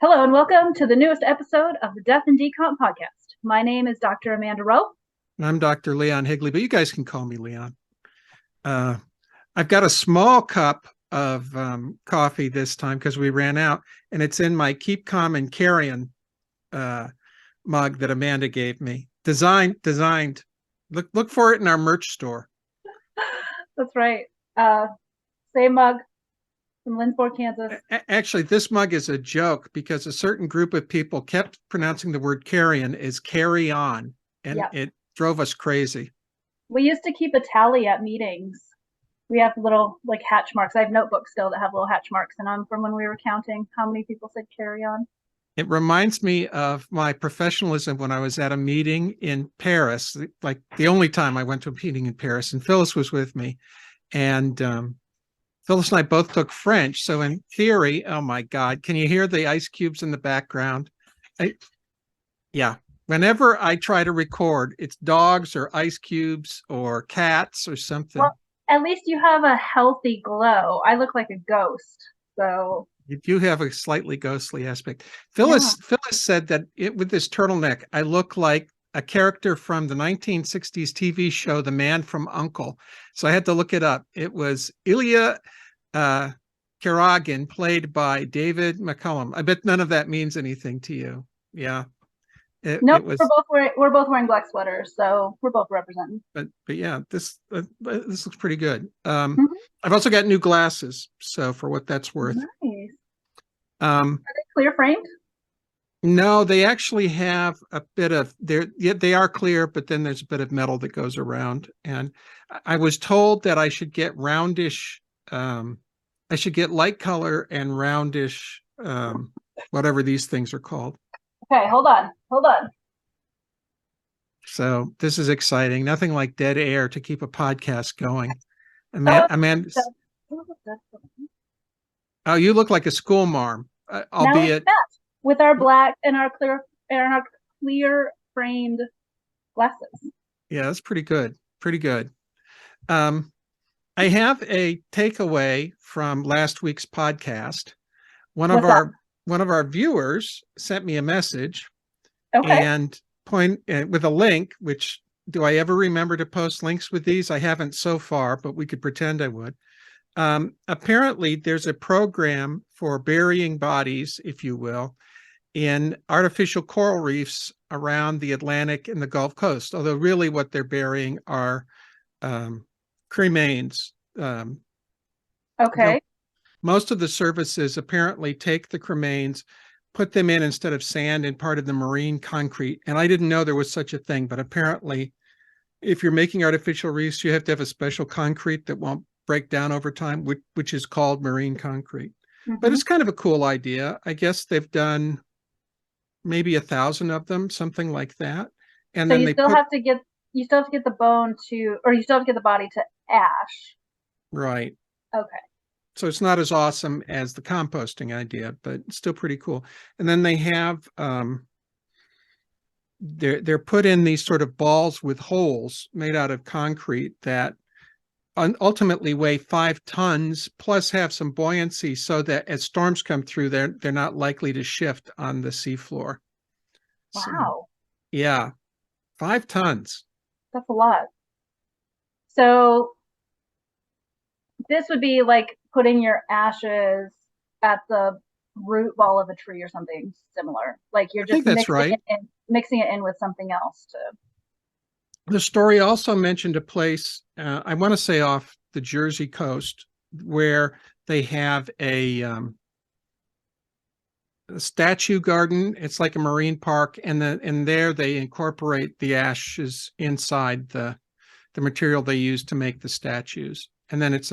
Hello and welcome to the newest episode of the Death and Decomp podcast. My name is Dr. Amanda Rowe. I'm Dr. Leon Higley, but you guys can call me Leon. I've got a small cup of coffee this time because we ran out, and it's in my Keep Calm and Carrion mug that Amanda gave me. Designed. Look for it in our merch store. That's right. Same mug from Linford, Kansas. Actually, this mug is a joke because a certain group of people kept pronouncing the word carrion as carry on, and It drove us crazy. We used to keep a tally at meetings. We have little hatch marks. I have notebooks still that have little hatch marks in them from when we were counting how many people said carry on. It reminds me of my professionalism when I was at a meeting in Paris, like the only time I went to a meeting in Paris, and Phyllis was with me. And Phyllis and I both took French. So in theory, oh my God, can you hear the ice cubes in the background? Yeah. Whenever I try to record, it's dogs or ice cubes or cats or something. Well, at least you have a healthy glow. I look like a ghost, so you do have a slightly ghostly aspect. Phyllis said that with this turtleneck, I look like a character from the 1960s TV show, The Man from U.N.C.L.E. So I had to look it up. It was Ilya Karagin, played by David McCullum. I bet none of that means anything to you. Yeah. Nope, we're both wearing black sweaters, so we're both representing. But yeah, this looks pretty good. I've also got new glasses, so for what that's worth. Nice. Are they clear framed? No, they actually have a bit of they are clear, but then there's a bit of metal that goes around. And I was told that I should get roundish. I should get light color and roundish, whatever these things are called. Okay, hold on. So this is exciting. Nothing like dead air to keep a podcast going. Amanda, oh, you look like a school marm, albeit with our black and our clear framed glasses. Yeah, that's pretty good. Pretty good. I have a takeaway from last week's podcast. One of our viewers sent me a message, and with a link, which do I ever remember to post links with these? I haven't so far, but we could pretend I would. Apparently there's a program for burying bodies, if you will, in artificial coral reefs around the Atlantic and the Gulf Coast, although really what they're burying are cremains. Most of the services apparently take the cremains, put them in instead of sand in part of the marine concrete. And I didn't know there was such a thing, but apparently if you're making artificial reefs, you have to have a special concrete that won't break down over time, which is called marine concrete. But it's kind of a cool idea. I guess they've done maybe 1,000 of them, something like that. And so then you still have to get the bone to, or you still have to get the body to ash. Right. Okay. So it's not as awesome as the composting idea, but still pretty cool. And then they have they're put in these sort of balls with holes made out of concrete that ultimately weigh 5 tons, plus have some buoyancy so that as storms come through, they're not likely to shift on the seafloor. Wow. So, yeah, 5 tons. That's a lot. So this would be like putting your ashes at the root ball of a tree or something similar. Like you're just mixing it in with something else to. The story also mentioned a place, I want to say off the Jersey coast, where they have a statue garden. It's like a marine park, and there they incorporate the ashes inside the material they use to make the statues. And then it's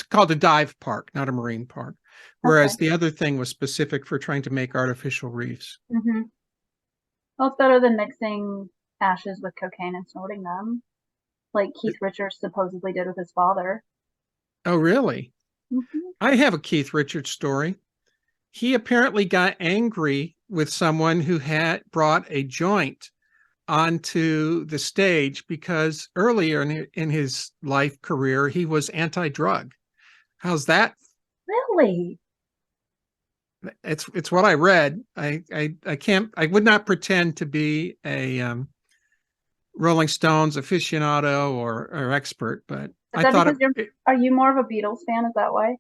called a dive park, not a marine park. Whereas the other thing was specific for trying to make artificial reefs. Well, it's better than mixing ashes with cocaine and snorting them, like Keith Richards supposedly did with his father. Oh, really? I have a Keith Richards story. He apparently got angry with someone who had brought a joint onto the stage because earlier in his life career, he was anti-drug. How's that? Really? It's what I read. I can't, I would not pretend to be a Rolling Stones aficionado or expert, but Is I that thought because are you more of a Beatles fan? Is that why?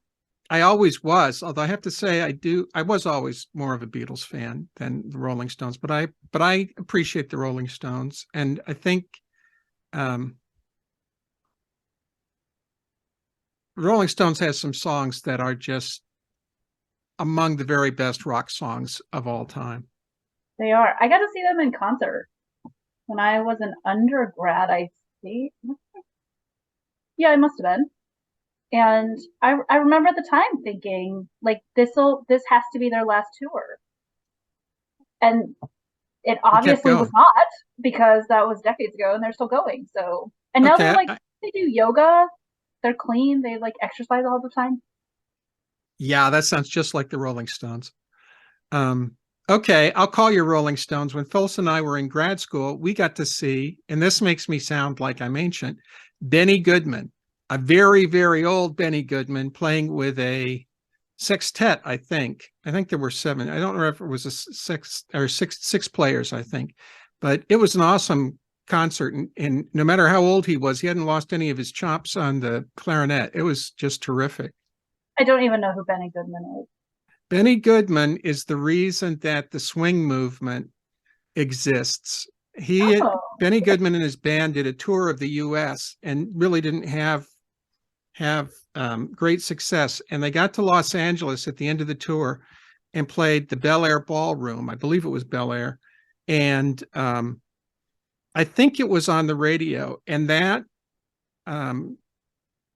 I always was, although I have to say I was always more of a Beatles fan than the Rolling Stones, but I appreciate the Rolling Stones. And I think um, Rolling Stones has some songs that are just among the very best rock songs of all time. They are. I got to see them in concert when I was an undergrad, I think. Yeah, I must have been. And I remember at the time thinking, like, this has to be their last tour. And it They kept obviously was going. not, because that was decades ago and they're still going. So, and now they're Okay, like, they do yoga, they're clean, they like exercise all the time. yeah, that sounds just like the Rolling Stones. Um, okay, I'll call you Rolling Stones. When Phyllis and I were in grad school, we got to see, and this makes me sound like I'm ancient, Benny Goodman, a very, very old Benny Goodman playing with a sextet, I think. I think there were seven. I don't remember if it was a six players, I think. But it was an awesome concert. And no matter how old he was, he hadn't lost any of his chops on the clarinet. It was just terrific. I don't even know who Benny Goodman is. Benny Goodman is the reason that the swing movement exists. Oh, Benny Goodman and his band did a tour of the U.S. and really didn't have great success. And they got to Los Angeles at the end of the tour and played the Bel Air Ballroom. I believe it was Bel Air, and I think it was on the radio. And that um,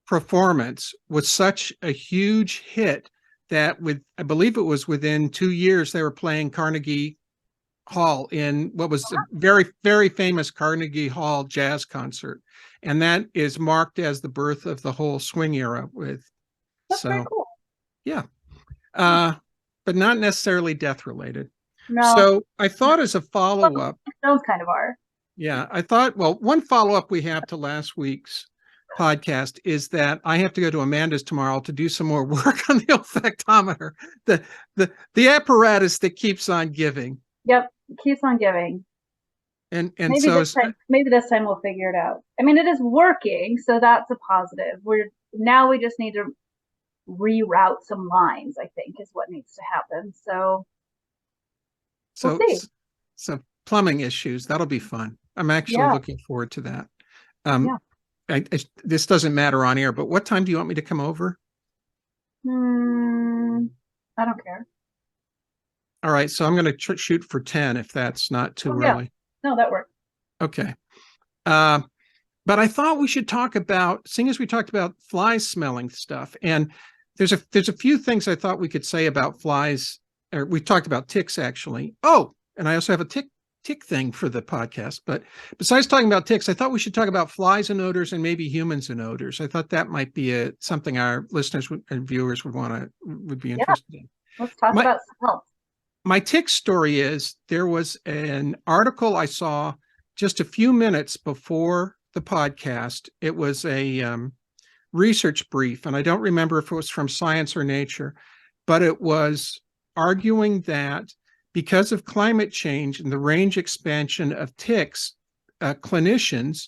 performance was such a huge hit that I believe it was within 2 years they were playing Carnegie Hall in what was a very, very famous Carnegie Hall jazz concert. And that is marked as the birth of the whole swing era with, that's very so cool. yeah. Uh, but not necessarily death related. No, So I thought as a well, follow-up, those kind of are. yeah, I thought, well, one follow-up we have to last week's podcast is that I have to go to Amanda's tomorrow to do some more work on the olfactometer, the apparatus that keeps on giving. Yep, keeps on giving. And so Maybe this time we'll figure it out. I mean, it is working, so that's a positive. We just need to reroute some lines, I think, is what needs to happen. So we'll so see. so plumbing issues, that'll be fun. I'm actually Yeah, looking forward to that. yeah. This doesn't matter on air, but what time do you want me to come over? Hmm, I don't care. All right, so I'm going to shoot for 10 if that's not too Oh yeah, early. no, that works. Okay. Uh, but I thought we should talk about, seeing as we talked about flies smelling stuff, and there's a few things I thought we could say about flies, or we talked about ticks actually. Oh, and I also have a tick thing for the podcast. But besides talking about ticks, I thought we should talk about flies and odors and maybe humans and odors. I thought that might be something our listeners and viewers would be Yeah, interested in. let's talk My about smells. my tick story is there was an article I saw just a few minutes before the podcast. It was a research brief, and I don't remember if it was from Science or Nature, but it was arguing that because of climate change and the range expansion of ticks, clinicians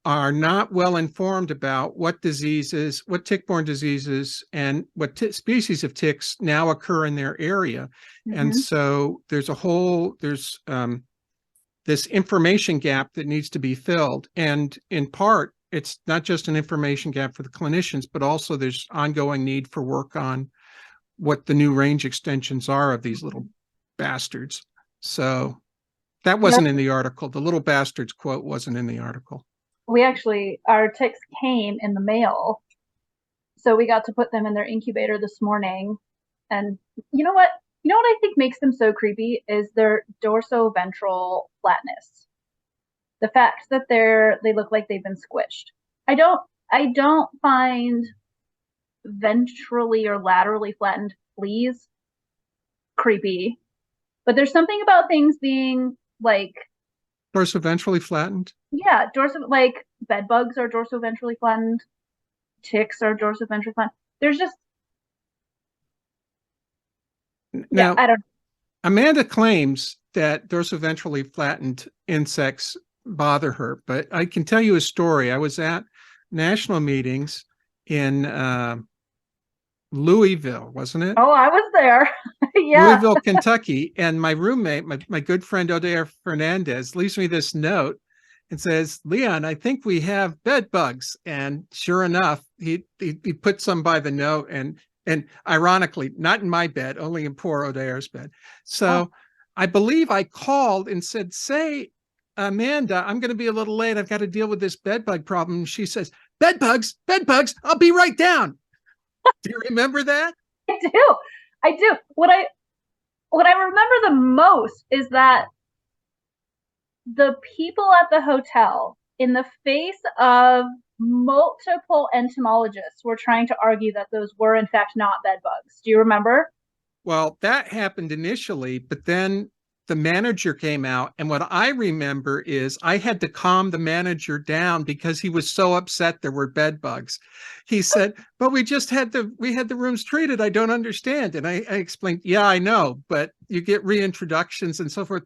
are not well informed about what diseases, what tick-borne diseases, and what species of ticks now occur in their area. And Mm-hmm. so there's this information gap that needs to be filled. And in part, it's not just an information gap for the clinicians, but also there's ongoing need for work on what the new range extensions are of these little bastards. So that Yep. wasn't in the article. The little bastards quote wasn't in the article. Our ticks came in the mail. So we got to put them in their incubator this morning. And you know what? You know what I think makes them so creepy is their dorsoventral flatness. The fact that they look like they've been squished. I don't find ventrally or laterally flattened fleas creepy, but there's something about things being like, Dorsoventrally flattened. yeah, like bed bugs are dorsoventrally flattened, ticks are dorsoventrally flattened. There's just Yeah, Now, I don't. Amanda claims that dorsiventral flattened insects bother her, but I can tell you a story. I was at national meetings in Louisville, wasn't it? Oh, I was there. Yeah. Louisville, Kentucky. And my roommate, my good friend Odair Fernandez, leaves me this note and says, Leon, I think we have bed bugs. And sure enough, he put some by the note, and ironically, not in my bed, only in poor Odair's bed. Oh, So I believe I called and said, say, Amanda, I'm going to be a little late. I've got to deal with this bed bug problem. She says, bed bugs, I'll be right down. Do you remember that? I do. I do. What I remember the most is that the people at the hotel, in the face of multiple entomologists, were trying to argue that those were in fact not bed bugs. Do you remember? Well, that happened initially, but then the manager came out. And what I remember is I had to calm the manager down because he was so upset there were bed bugs. He said, but we had the rooms treated. I don't understand. And I explained, yeah, I know, but you get reintroductions and so forth.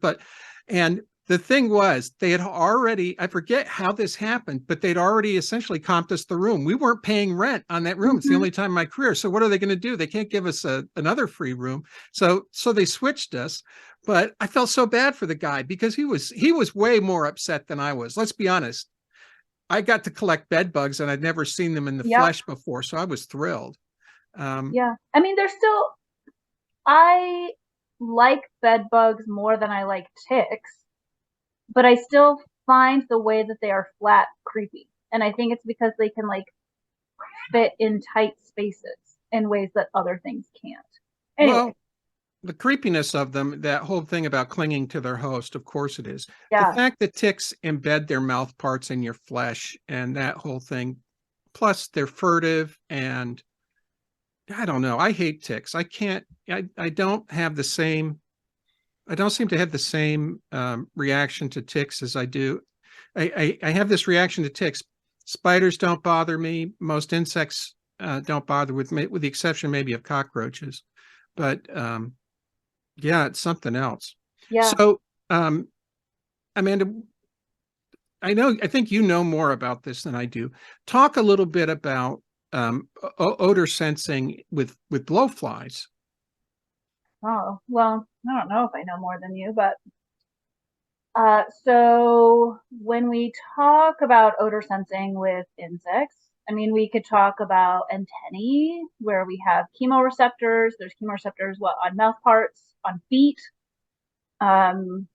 And the thing was, they had already, I forget how this happened, but they'd already essentially comped us the room. We weren't paying rent on that room. It's the only time in my career. So what are they going to do? They can't give us another free room. So they switched us. But I felt so bad for the guy because he was way more upset than I was. Let's be honest. I got to collect bed bugs and I'd never seen them in the Yep. flesh before. So I was thrilled. Yeah. I mean, I like bed bugs more than I like ticks, but I still find the way that they are flat creepy. And I think it's because they can like fit in tight spaces in ways that other things can't. Anyway, Well, the creepiness of them, that whole thing about clinging to their host, of course it is. The yeah. fact that ticks embed their mouth parts in your flesh and that whole thing, plus they're furtive, and I don't know. I hate ticks. I can't, I don't have the same, I don't seem to have the same reaction to ticks as I do. I have this reaction to ticks. Spiders don't bother me. Most insects don't bother with me, with the exception maybe of cockroaches. But yeah, it's something else. Yeah. So, Amanda, I think you know more about this than I do. Talk a little bit about odor sensing with blowflies. Oh, well, I don't know if I know more than you, but so when we talk about odor sensing with insects, I mean, we could talk about antennae, where we have chemoreceptors. There's chemoreceptors, what, on mouth parts, on feet. Um,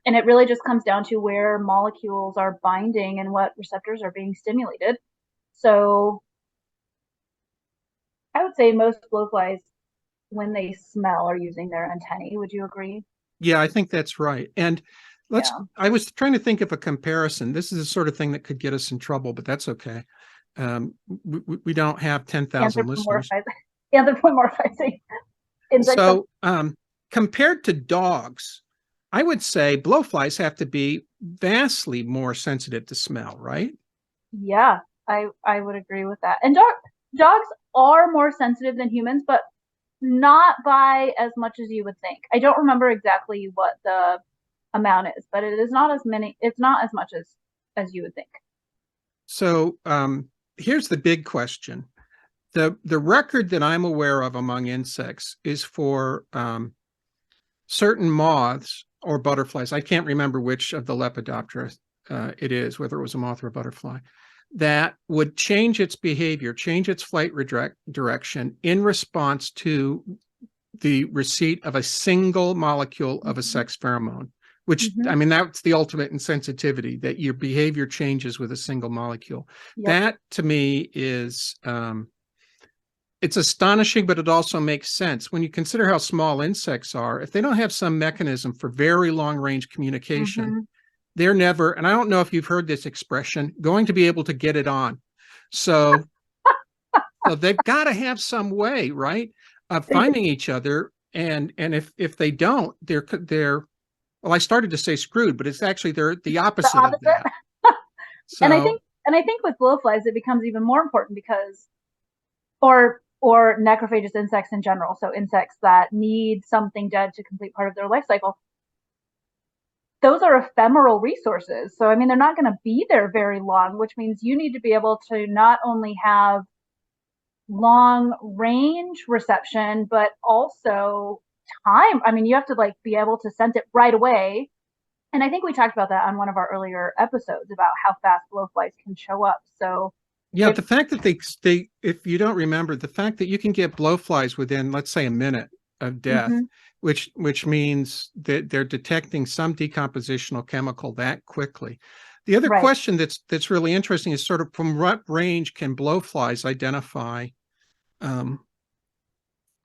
and it really just comes down to where molecules are binding and what receptors are being stimulated. So I would say most blowflies, when they smell, are using their antennae. Would you agree? Yeah, I think that's right. And Yeah. I was trying to think of a comparison. This is the sort of thing that could get us in trouble, but that's okay. We don't have 10,000 listeners. Anthropomorphizing, anthropomorphizing insects. So, compared to dogs, I would say blowflies have to be vastly more sensitive to smell, right? Yeah, I would agree with that. And dogs are more sensitive than humans, but not by as much as you would think. I don't remember exactly what the amount is, but it is not as many. It's not as much as you would think. So, here's the big question. The record that I'm aware of among insects is for certain moths or butterflies. I can't remember which of the Lepidoptera it is, whether it was a moth or a butterfly, that would change its behavior, change its flight direction in response to the receipt of a single molecule of a sex pheromone, which, I mean, that's the ultimate in sensitivity, that your behavior changes with a single molecule. Yep. That to me is, it's astonishing, but it also makes sense when you consider how small insects are. If they don't have some mechanism for very long range communication, they're never, and I don't know if you've heard this expression, going to be able to get it on. So, so they've got to have some way, right, of finding each other. And if they don't, they're well, I started to say screwed, but it's actually they're the opposite, of that. So, and I think with blowflies it becomes even more important because, or or necrophagous insects in general, so insects that need something dead to complete part of their life cycle, those are ephemeral resources. So, I mean, they're not going to be there very long, which means you need to be able to not only have long range reception, but also time. I mean, you have to like be able to sense it right away. And I think we talked about that on one of our earlier episodes about how fast blowflies can show up. So Yeah, if the fact that they if you don't remember, the fact that you can get blowflies within, let's say, a minute of death, mm-hmm, which means that they're detecting some decompositional chemical that quickly. The other right, question that's really interesting is sort of from what range can blowflies identify? Um,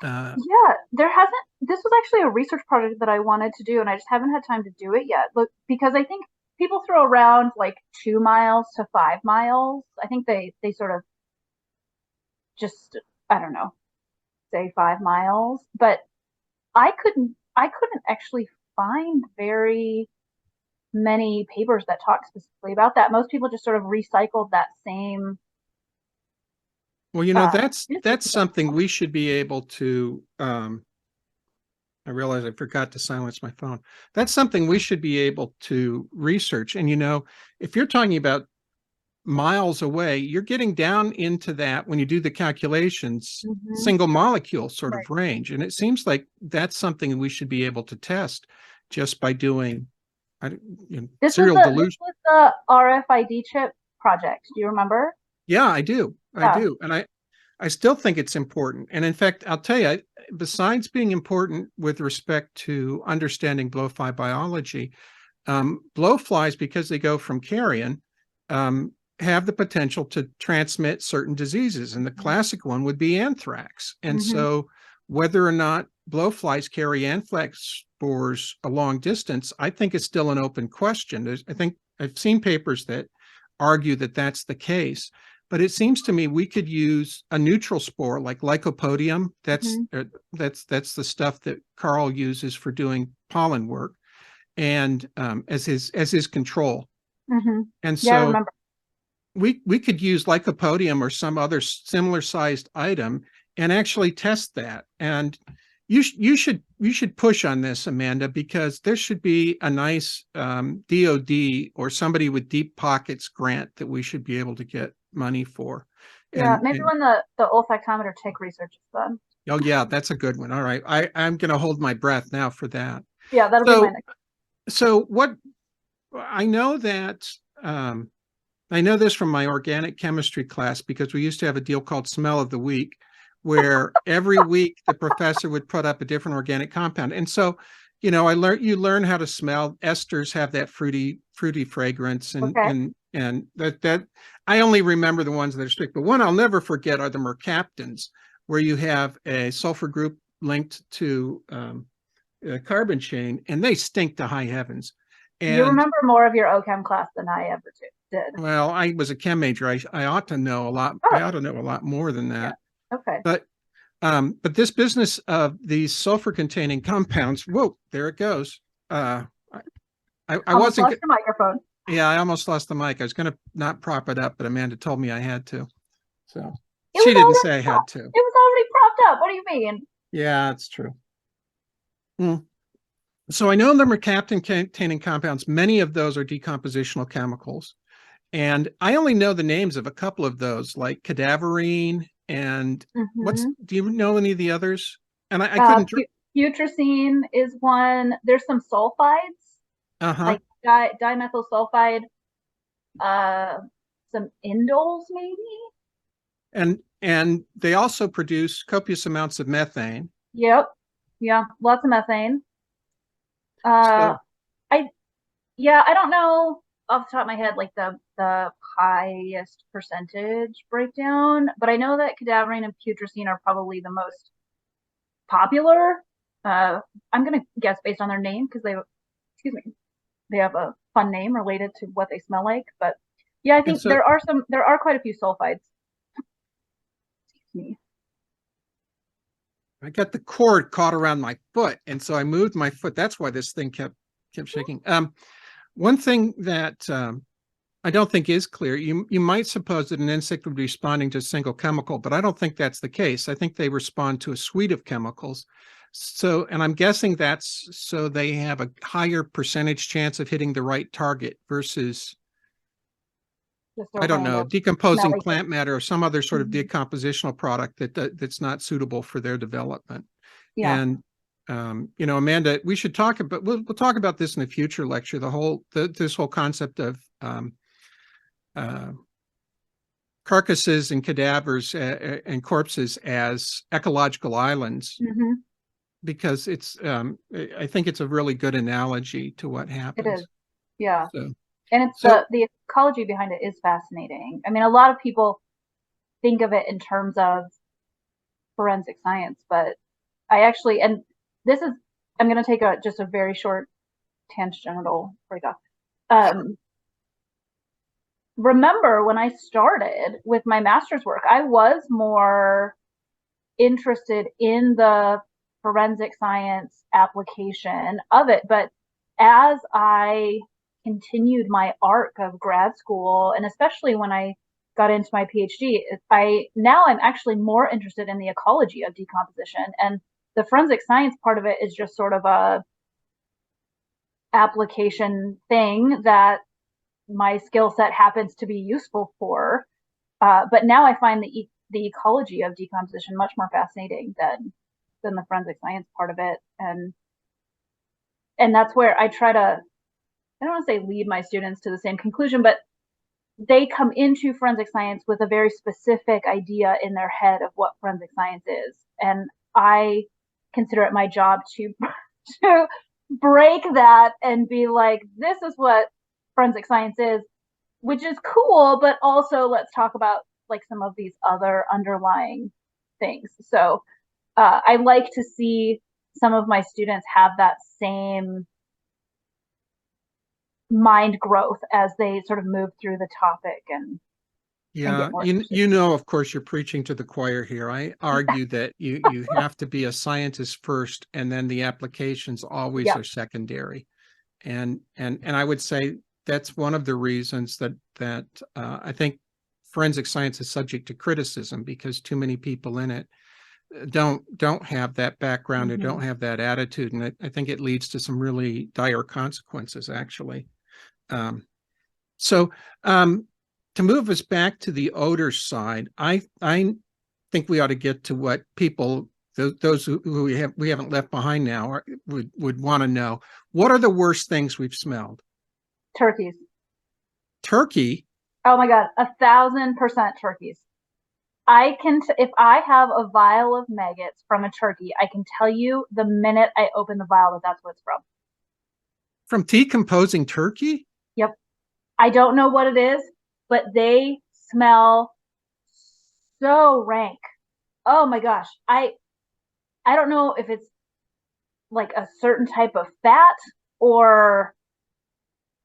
uh, yeah, there hasn't. This was actually a research project that I wanted to do, and I just haven't had time to do it yet. Look, because I think people throw around like 2 miles to 5 miles. I think they sort of just, I don't know, say 5 miles, but I couldn't actually find very many papers that talk specifically about that. Most people just sort of recycled that same well, that's distance. something we should be able to. I realize I forgot to silence my phone. That's something we should be able to research. And if you're talking about miles away, you're getting down into that when you do the calculations, Mm-hmm. single molecule sort Right. of range. And it seems like that's something we should be able to test just by doing serial This dilution. was the RFID chip project. Do you remember? Yeah, I do. I Yeah. do. And I still think it's important. And in fact, I'll tell you, besides being important with respect to understanding blowfly biology, blowflies, because they go from carrion, have the potential to transmit certain diseases. And the classic one would be anthrax. And Mm-hmm. so, whether or not blowflies carry anthrax spores a long distance, I think is still an open question. I think I've seen papers that argue that that's the case. But it seems to me we could use a neutral spore like Lycopodium. Mm-hmm. That's the stuff that Carl uses for doing pollen work, and as his control. Mm-hmm. And Yeah, I so remember. we could use Lycopodium or some other similar sized item and actually test that. And you should push on this, Amanda, because there should be a nice DoD or somebody with deep pockets grant that we should be able to get money for. Yeah, And, maybe and when the olfactometer tick research is done. oh yeah, that's a good one. All right, I'm going to hold my breath now for that. Yeah, that'll be my So next. so what I know that I know this from my organic chemistry class because we used to have a deal called Smell of the Week, where every week the professor would put up a different organic compound. And so, you learn how to smell. Esters have that fruity fragrance, and Okay. and and that I only remember the ones that are strict. But one I'll never forget are the mercaptans, where you have a sulfur group linked to a carbon chain, and they stink to high heavens. You And remember more of your OChem class than I ever did. well, I was a chem major. I ought to know a lot. I Oh, ought to know a lot more than yeah. that. Okay. But this business of these sulfur-containing compounds, whoa, there it goes. I Almost wasn't. lost your microphone. Yeah, I almost lost the mic. I was going to not prop it up, but Amanda told me I had to. So It she was didn't already say I had propped. to. It was already propped up. What do you mean? Yeah, it's true. Hmm. So I know the mercaptan-containing compounds. Many of those are decompositional chemicals. And I only know the names of a couple of those, like cadaverine and Mm-hmm. do you know any of the others? And I couldn't. Putrescine is one. There's some sulfides, Uh-huh. like dimethyl sulfide, uh, some indoles maybe. And they also produce copious amounts of methane. Yep. Yeah, lots of methane. Uh, So, I yeah, I don't know off the top of my head like the highest percentage breakdown, but I know that cadaverine and putrescine are probably the most popular. Uh, I'm gonna guess based on their name because excuse me, they have a fun name related to what they smell like. But yeah, I and think so there are quite a few sulfides. Excuse me. I got the cord caught around my foot, and so I moved my foot. That's why this thing kept shaking. One thing that I don't think is clear. You might suppose that an insect would be responding to a single chemical, but I don't think that's the case. I think they respond to a suite of chemicals. So, and I'm guessing that's so they have a higher percentage chance of hitting the right target versus, Just a I don't know, random decomposing smelly thing. plant matter or some other sort of Mhm. decompositional product that's not suitable for their development. Yeah. And Amanda, we should talk about we'll talk about this in a future lecture. This whole concept of uh, carcasses and cadavers and corpses as ecological islands, Hmm. because I think it's a really good analogy to what It is. happens. Yeah. So, And it's so the ecology behind it is fascinating. I mean, a lot of people think of it in terms of forensic science, but I actually, and this is, I'm going to take just a very short tangential break off. sure. Um, Remember when I started with my master's work, I was more interested in the forensic science application of it. But as I continued my arc of grad school, and especially when I got into my PhD, I'm actually more interested in the ecology of decomposition. And the forensic science part of it is just sort of a application thing that my skill set happens to be useful for. But now I find the ecology of decomposition much more fascinating than the forensic science part of it, and that's where I try to, I don't want to say lead my students to the same conclusion, but they come into forensic science with a very specific idea in their head of what forensic science is, and I consider it my job to to break that and be like, this is what forensic science is, which is cool, but also let's talk about like some of these other underlying things. So I like to see some of my students have that same mind growth as they sort of move through the topic and Yeah, get more interested. of course, you're preaching to the choir here. I argue that you have to be a scientist first, and then the applications always Yep. are secondary. And I would say that's one of the reasons that I think forensic science is subject to criticism, because too many people in it don't have that background or Mm-hmm. don't have that attitude, and I think it leads to some really dire consequences, actually. Um, so to move us back to the odor side, I think we ought to get to what people, those who we haven't left behind now, would want to know. What are the worst things we've smelled? Turkeys. Turkey. Oh my God, 1,000% turkeys. If I have a vial of maggots from a turkey, I can tell you the minute I open the vial that that's what it's from. From decomposing turkey? Yep. I don't know what it is, but they smell so rank. Oh my gosh. I don't know if it's like a certain type of fat or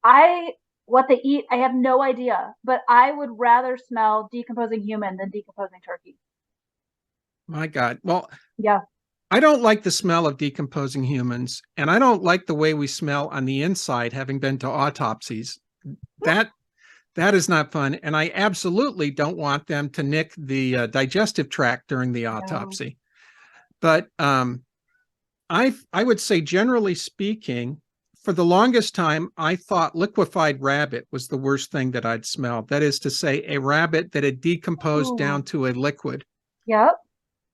I what they eat, I have no idea, but I would rather smell decomposing human than decomposing turkey. My God. Well, Yeah. I don't like the smell of decomposing humans, and I don't like the way we smell on the inside, having been to autopsies. That that is not fun, and I absolutely don't want them to nick the digestive tract during the No. autopsy. But I would say, generally speaking, for the longest time, I thought liquefied rabbit was the worst thing that I'd smelled. That is to say, a rabbit that had decomposed Oh. down to a liquid. Yep.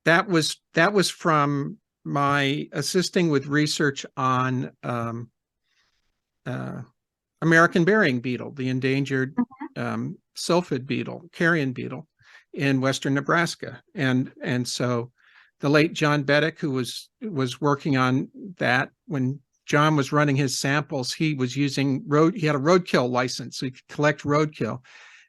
That was from my assisting with research on uh, American burying beetle, the endangered sylphid beetle, carrion beetle in western Nebraska, and so the late John Beddick, who was working on that when John was running his samples, he was using he had a roadkill license, so he could collect roadkill.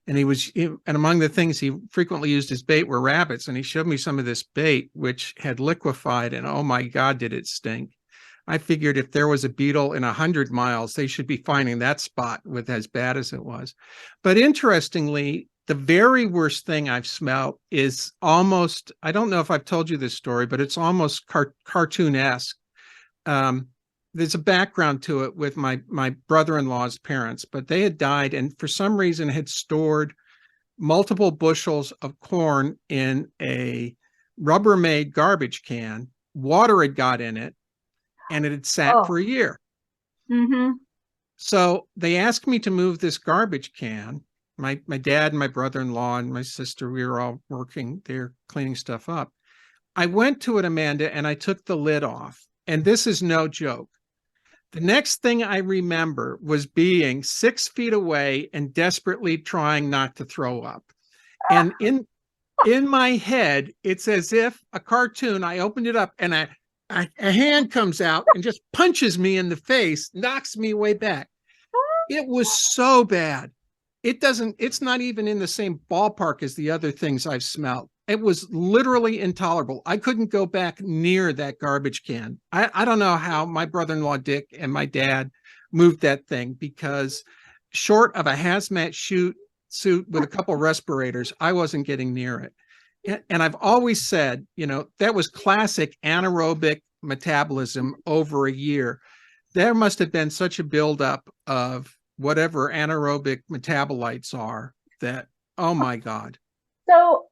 And among the things he frequently used as bait were rabbits. And he showed me some of this bait, which had liquefied, and oh my God, did it stink. I figured if there was a beetle in 100 miles, they should be finding that spot with as bad as it was. But interestingly, the very worst thing I've smelled is I don't know if I've told you this story, but it's almost cartoonesque. Um, there's a background to it with my brother-in-law's parents, but they had died and for some reason had stored multiple bushels of corn in a Rubbermaid garbage can. Water had got in it and it had sat Oh. for a year. Mm-hmm. So they asked me to move this garbage can. My dad and my brother-in-law and my sister, we were all working there cleaning stuff up. I went to it, Amanda, and I took the lid off. And this is no joke. The next thing I remember was being 6 feet away and desperately trying not to throw up. And in my head, it's as if a cartoon, I opened it up and a hand comes out and just punches me in the face, knocks me way back. It was so bad. It's not even in the same ballpark as the other things I've smelled. It was literally intolerable. I couldn't go back near that garbage can. I don't know how my brother-in-law Dick and my dad moved that thing, because short of a hazmat suit with a couple respirators, I wasn't getting near it. And I've always said, that was classic anaerobic metabolism over a year. There must have been such a buildup of whatever anaerobic metabolites are that, oh my God. So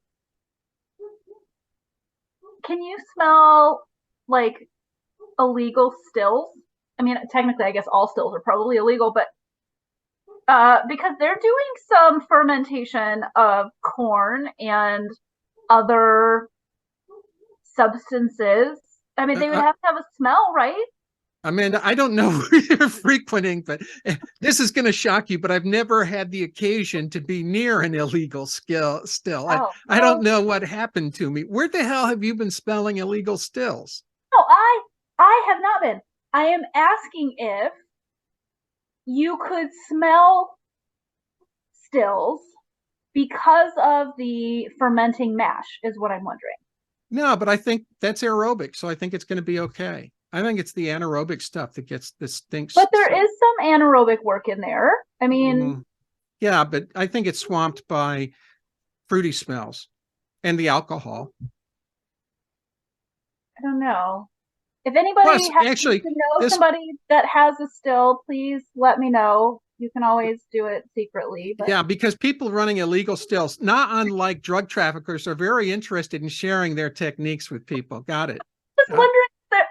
can you smell like illegal stills? I mean, technically, I guess all stills are probably illegal, but because they're doing some fermentation of corn and other substances. I mean, they would have to have a smell, right? Amanda, I don't know where you're frequenting, but this is going to shock you, but I've never had the occasion to be near an illegal still. Oh, I don't know what happened to me. Where the hell have you been smelling illegal stills? No, I have not been. I am asking if you could smell stills because of the fermenting mash, is what I'm wondering. No, but I think that's aerobic, so I think it's going to be okay. I think it's the anaerobic stuff that gets the stinks. But there is some anaerobic work in there. I mean, yeah, but I think it's swamped by fruity smells and the alcohol. I don't know. If anybody happens to know somebody that has a still, please let me know. You can always do it secretly. But yeah, because people running illegal stills, not unlike drug traffickers, are very interested in sharing their techniques with people. Got it.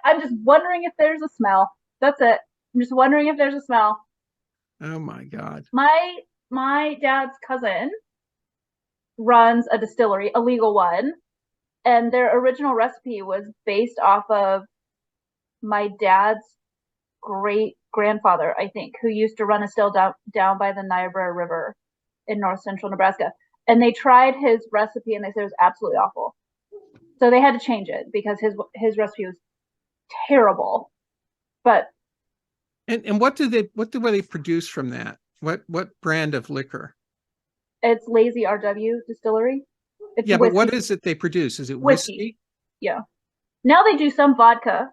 I'm just wondering if there's a smell. That's it. I'm just wondering if there's a smell. Oh my God. My dad's cousin runs a distillery, a legal one, and their original recipe was based off of my dad's great grandfather, I think, who used to run a still down by the Niobrara River in north central Nebraska. And they tried his recipe and they said it was absolutely awful. So they had to change it because his recipe was terrible. But and what do they produce from that? What brand of liquor? It's Lazy RW Distillery. It's yeah, whiskey. But what is it they produce? Is it whiskey? Yeah. Now they do some vodka.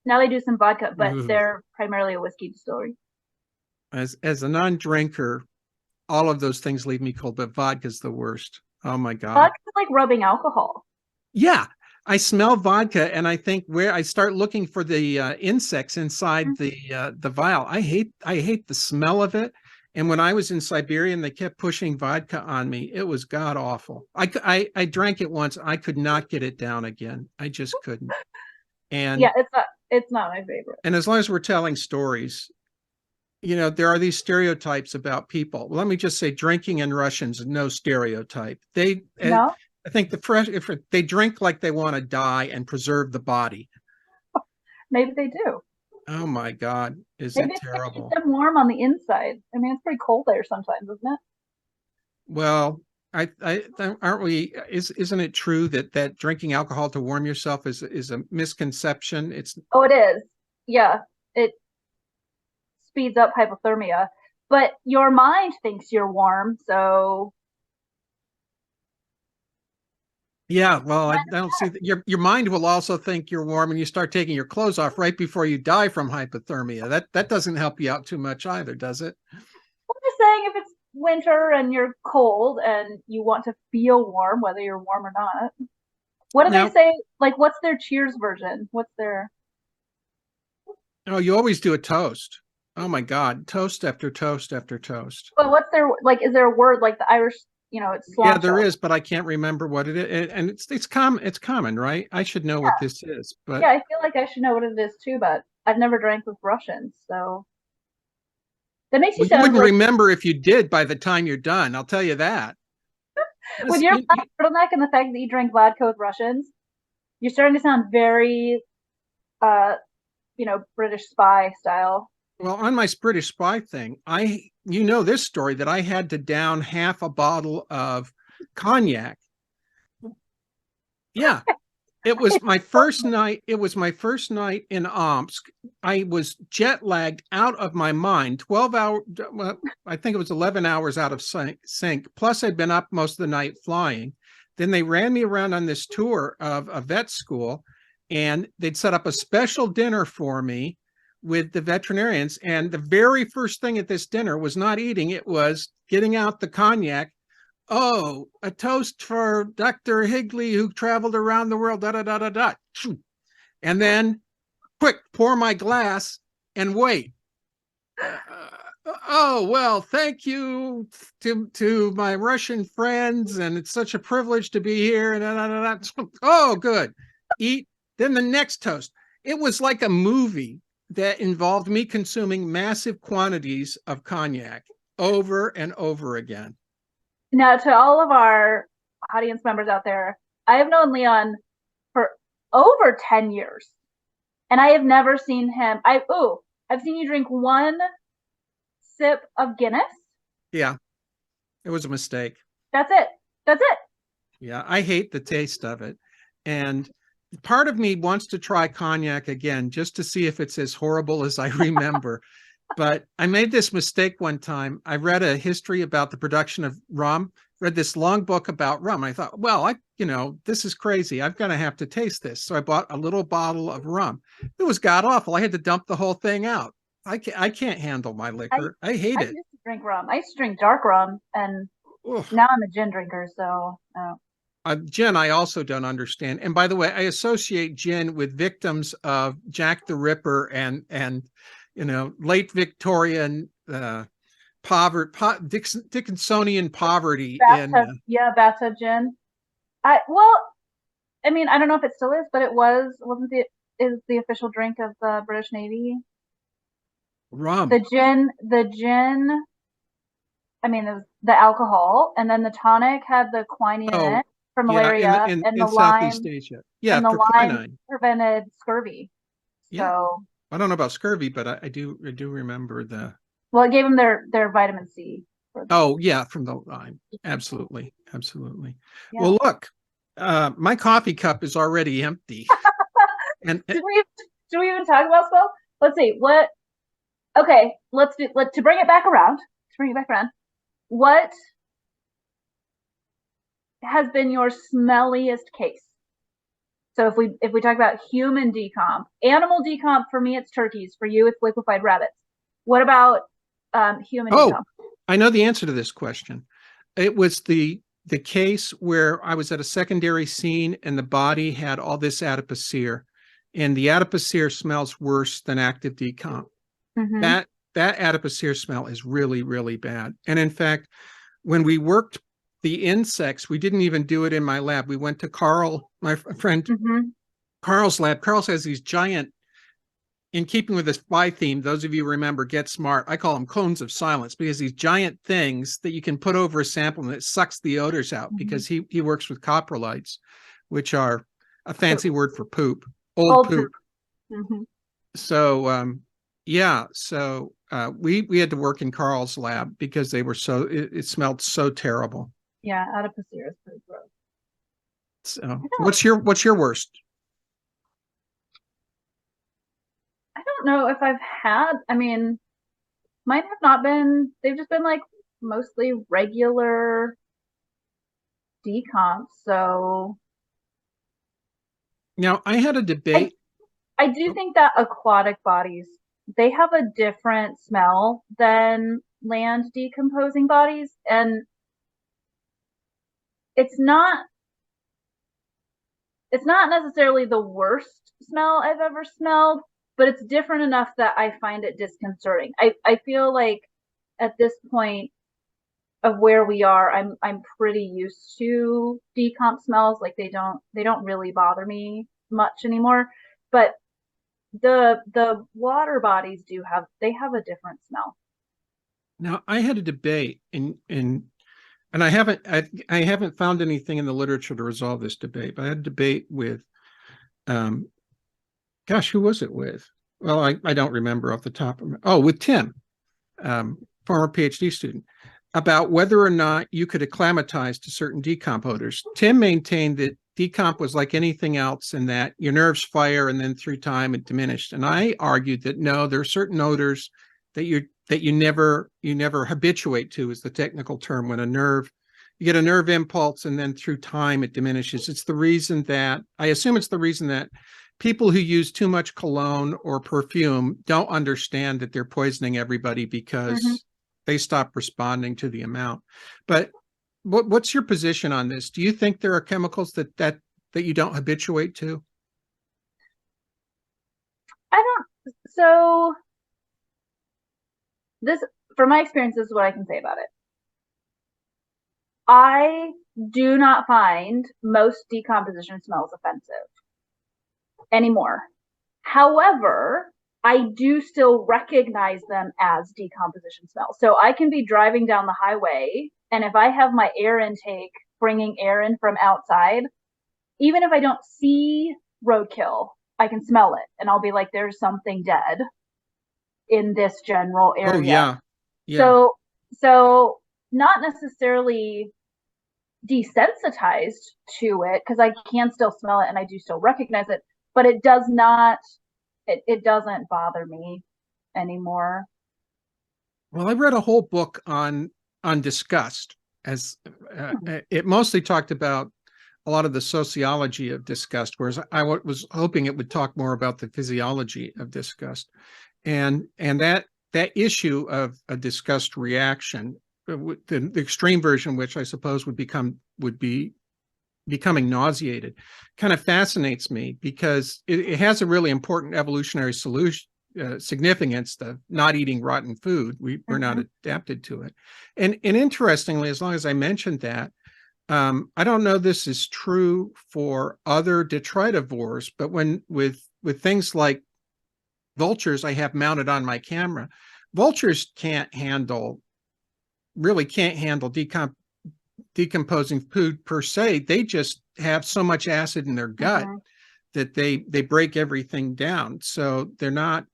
But they're primarily a whiskey distillery. As a non-drinker, all of those things leave me cold, but vodka's the worst. Oh my God. Vodka's like rubbing alcohol. Yeah. I smell vodka and I think where I start looking for the insects inside the vial. I hate the smell of it. And when I was in Siberia and they kept pushing vodka on me, it was god awful. I drank it once. I could not get it down again. I just couldn't. And yeah, it's not my favorite. And as long as we're telling stories, there are these stereotypes about people. Well, let me just say, drinking in Russians, no stereotype. I think if they drink like they want to die and preserve the body. Maybe they do. Oh my God, is it terrible? Keep them warm on the inside. I mean, it's pretty cold there sometimes, isn't it? Well, aren't we? Isn't it true that drinking alcohol to warm yourself is a misconception? It is. Yeah, it speeds up hypothermia, but your mind thinks you're warm, so. Yeah, well, I don't see that. Your mind will also think you're warm and you start taking your clothes off right before you die from hypothermia. That doesn't help you out too much either, does it? I'm just saying, if it's winter and you're cold and you want to feel warm, whether you're warm or not. What do they say? Like, what's their Cheers version? What's their? Oh, you always do a toast. Oh my God, toast after toast after toast. But what's their like? Is there a word like the Irish? You know, it's Yeah, there sláinte. is, but I can't remember what it is. And it's common. It's common, right? I should know what this is, Yeah, but I feel like I should know what it is too, but I've never drank with Russians, so that makes you well, you sound wouldn't like remember if you did by the time you're done. I'll tell you that. with Yes, your black turtleneck and the fact that you drank vodka with Russians, you're starting to sound very, uh, British spy style. well, on my British spy thing, you know this story that I had to down half a bottle of cognac. Yeah, it was my first night. It was my first night in Omsk. I was jet lagged out of my mind. 12 hours. Well, I think it was 11 hours out of sync. Plus, I'd been up most of the night flying. Then they ran me around on this tour of a vet school, and they'd set up a special dinner for me with the veterinarians. And the very first thing at this dinner was not eating; it was getting out the cognac. Oh, a toast for Dr. Higley who traveled around the world, da da da da da. And then, quick, pour my glass and wait. Oh, well, thank you to my Russian friends, and it's such a privilege to be here. And da, da, da, da. Oh, good. Eat. Then the next toast. It was like a movie that involved me consuming massive quantities of cognac over and over again. Now, to all of our audience members out there, I have known Leon for over 10 years, and I have never seen him. I've seen you drink one sip of Guinness. Yeah, it was a mistake. That's it. That's it. Yeah, I hate the taste of it. And part of me wants to try cognac again just to see if it's as horrible as I remember. But I made this mistake one time. I read a history about the production of rum, read this long book about rum. I thought, well, this is crazy. I'm going to have to taste this. So I bought a little bottle of rum. It was god awful. I had to dump the whole thing out. I can't handle my I liquor. I hate I it. used to drink rum. I used to drink dark rum, and Ugh. now I'm a gin drinker. So Gin, I also don't understand. And by the way, I associate gin with victims of Jack the Ripper and late Victorian Dickinsonian poverty in. bathtub gin. I mean, I don't know if it still is, but it wasn't the is the official drink of the British Navy. Rum. The gin. I mean, it was the alcohol, and then the tonic had the quinine in Oh, it for yeah, malaria, and the in Southeast lime Asia. Yeah, and the for lime quinine. prevented scurvy. Yeah, So, I don't know about scurvy, but I do remember the. well, it gave them their vitamin C for the Oh yeah, from the lime. Absolutely, absolutely. yeah. Well, look, my coffee cup is already empty, and Should we even talk about spells? Let's see what. Okay, to bring it back around. To bring it back around, what has been your smelliest case? So if we talk about human decomp, animal decomp, for me it's turkeys. For you it's liquefied rabbits. What about human oh, decomp? I know the answer to this question. It was the case where I was at a secondary scene and the body had all this adipocere, and the adipocere smells worse than active decomp. Mm-hmm. That adipocere smell is really, really bad. And in fact, when we worked the insects, we didn't even do it in my lab. We went to Carl, my friend Mm-hmm. Carl's lab. Carl's has these giant, in keeping with the spy theme, those of you remember Get Smart, I call them cones of silence, because these giant things that you can put over a sample and it sucks the odors out, Mm-hmm. because he works with coprolites, which are a fancy word for poop, old Old poop. poop. Mm-hmm. So yeah, so we had to work in Carl's lab because they were it smelled so terrible. Yeah, adipocere is pretty gross. So what's your worst? I don't know if I've had. I mean, mine have not been. They've just been like mostly regular decomps. So Now I had a I debate. I do think that aquatic bodies, they have a different smell than land decomposing bodies, and it's not it's not necessarily the worst smell I've ever smelled, but it's different enough that I find it disconcerting. I feel like at this point of where we are, I'm pretty used to decomp smells. Like they don't really bother me much anymore. But the water bodies they have a different smell. Now, I had a debate and I haven't found anything in the literature to resolve this debate, but I had a debate with um gosh, who was it with? Well, I don't remember off the top of my, oh, with Tim, former PhD student, about whether or not you could acclimatize to certain decomp odors. Tim maintained that decomp was like anything else and that your nerves fire and then through time it diminished. And I argued that no, there are certain odors that you never habituate to, is the technical term, when you get a nerve impulse and then through time it diminishes. It's the reason that I assume it's the reason that people who use too much cologne or perfume don't understand that they're poisoning everybody because they stop responding to the amount. But what's your position on this? Do you think there are chemicals that you don't habituate to? I don't. So this, from my experience, this is what I can say about it. I do not find most decomposition smells offensive anymore. However, I do still recognize them as decomposition smells. So I can be driving down the highway, and if I have my air intake bringing air in from outside, even if I don't see roadkill, I can smell it, and I'll be like, there's something dead in this general area. Oh, yeah. Yeah. So not necessarily desensitized to it, because I can still smell it and I do still recognize it, but it doesn't bother me anymore. Well, I read a whole book on disgust, as it mostly talked about a lot of the sociology of disgust, whereas I was hoping it would talk more about the physiology of disgust, and that issue of a disgust reaction, the extreme version, which I suppose would be becoming nauseated, kind of fascinates me because it has a really important evolutionary solution. Significance of not eating rotten food. We're not adapted to it. And interestingly, as long as I mentioned that, I don't know this is true for other detritivores, but with things like vultures I have mounted on my camera, vultures really can't handle decomposing food per se. They just have so much acid in their gut that they break everything down. So they're not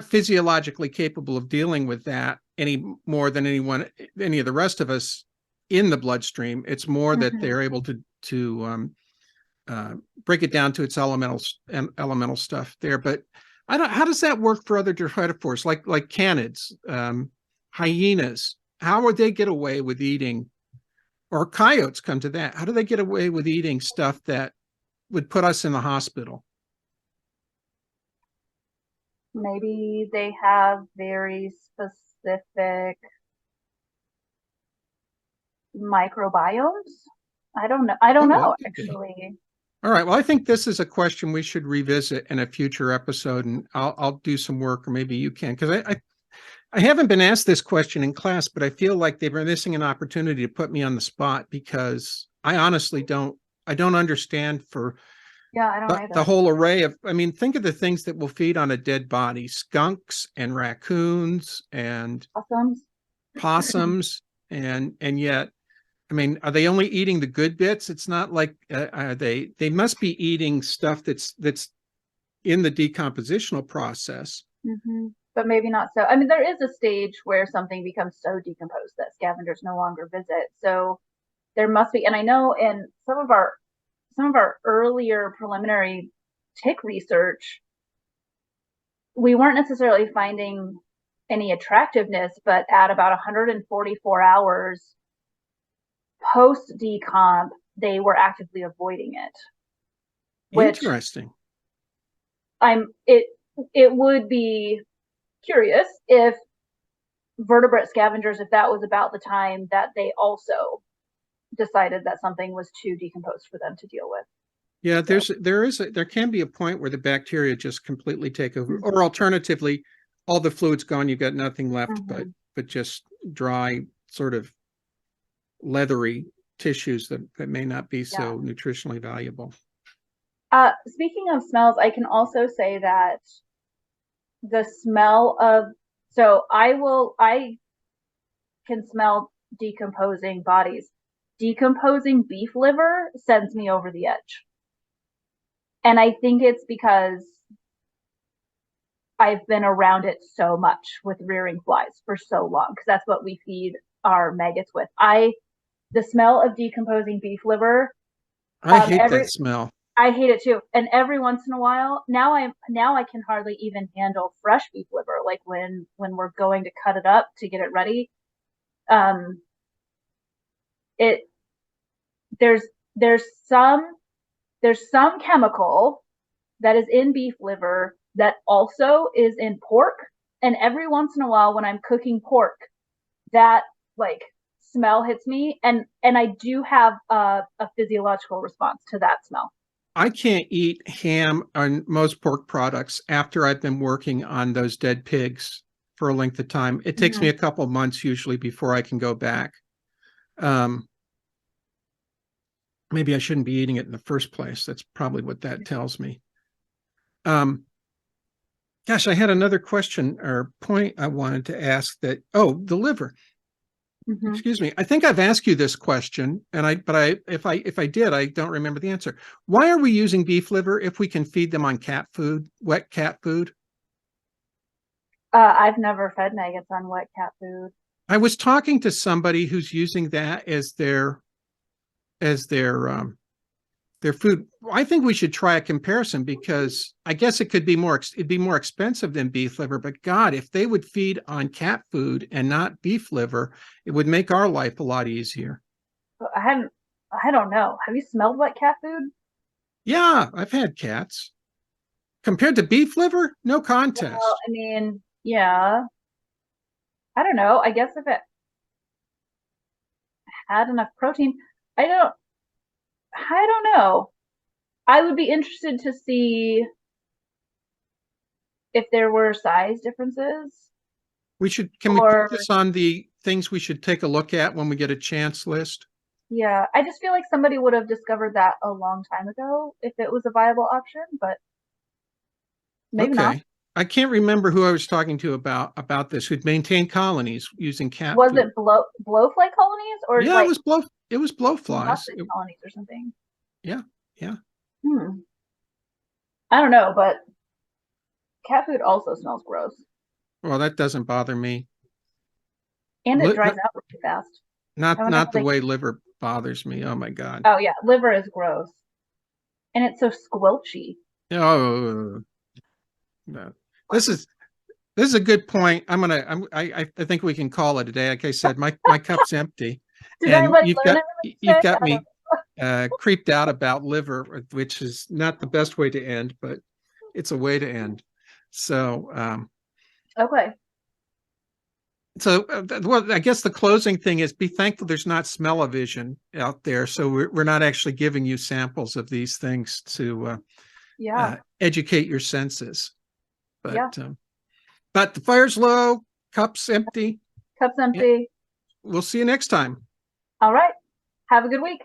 physiologically capable of dealing with that any more than any of the rest of us in the bloodstream. It's more that they're able to break it down to its elemental stuff there. But how does that work for other detritivores like canids, hyenas? How would they get away with eating, or coyotes, come to that? How do they get away with eating stuff that would put us in the hospital? Maybe they have very specific microbiomes. I don't know. I don't know, actually. All right. Well, I think this is a question we should revisit in a future episode, and I'll do some work, or maybe you can, because I haven't been asked this question in class, but I feel like they've been missing an opportunity to put me on the spot, because I honestly don't understand for Yeah, I don't either. The whole array of, I mean, think of the things that will feed on a dead body: skunks and raccoons and possums, and yet, I mean, are they only eating the good bits? It's not like they must be eating stuff that's in the decompositional process. But maybe not so. I mean, there is a stage where something becomes so decomposed that scavengers no longer visit. So there must be, and I know in some of our earlier preliminary tick research, we weren't necessarily finding any attractiveness, but at about 144 hours post decomp, they were actively avoiding it. Interesting. It would be curious if vertebrate scavengers, if that was about the time that they also decided that something was too decomposed for them to deal with. Yeah, there can be a point where the bacteria just completely take over, or alternatively, all the fluid's gone, you've got nothing left but just dry, sort of leathery tissues that may not be so nutritionally valuable. Speaking of smells, I can also say that the smell of I can smell decomposing bodies. Decomposing beef liver sends me over the edge. And I think it's because I've been around it so much with rearing flies for so long, because that's what we feed our maggots with. The smell of decomposing beef liver, I hate that smell. I hate it too. And every once in a while, now I can hardly even handle fresh beef liver, like when we're going to cut it up to get it ready. It there's there's some chemical that is in beef liver that also is in pork. And every once in a while when I'm cooking pork, that like smell hits me, and I do have a physiological response to that smell. I can't eat ham on most pork products after I've been working on those dead pigs for a length of time. It takes me a couple of months usually before I can go back. Maybe I shouldn't be eating it in the first place. That's probably what that tells me. Gosh, I had another question or point I wanted to ask that, the liver. Excuse me. I think I've asked you this question, and if I did, I don't remember the answer. Why are we using beef liver if we can feed them on cat food, wet cat food? I've never fed maggots on wet cat food. I was talking to somebody who's using that as their food. I think we should try a comparison, because I guess it'd be more expensive than beef liver, but God, if they would feed on cat food and not beef liver, it would make our life a lot easier. I don't know. Have you smelled wet cat food? Yeah, I've had cats. Compared to beef liver, no contest. Well, I mean, yeah. I don't know. I guess if it had enough protein, I don't know. I would be interested to see if there were size differences. Can we put this on the things we should take a look at when we get a chance list? Yeah, I just feel like somebody would have discovered that a long time ago if it was a viable option, but maybe not. I can't remember who I was talking to about this, who'd maintained colonies using cat Was food. it blowfly colonies, or yeah, like it was blowflies. Colonies or something? Yeah. I don't know, but cat food also smells gross. Well, that doesn't bother me. And it dries out really fast. Not the way liver bothers me. Oh my God. Oh yeah, liver is gross. And it's so squelchy. Oh no. This is a good point. I think we can call it a day. Like I said, my cup's empty. And you've got me creeped out about liver, which is not the best way to end, but it's a way to end. So okay. So, well, I guess the closing thing is be thankful there's not smell-o-vision out there. So we're not actually giving you samples of these things to educate your senses. But the fire's low, cup's empty. Cup's empty. We'll see you next time. All right. Have a good week.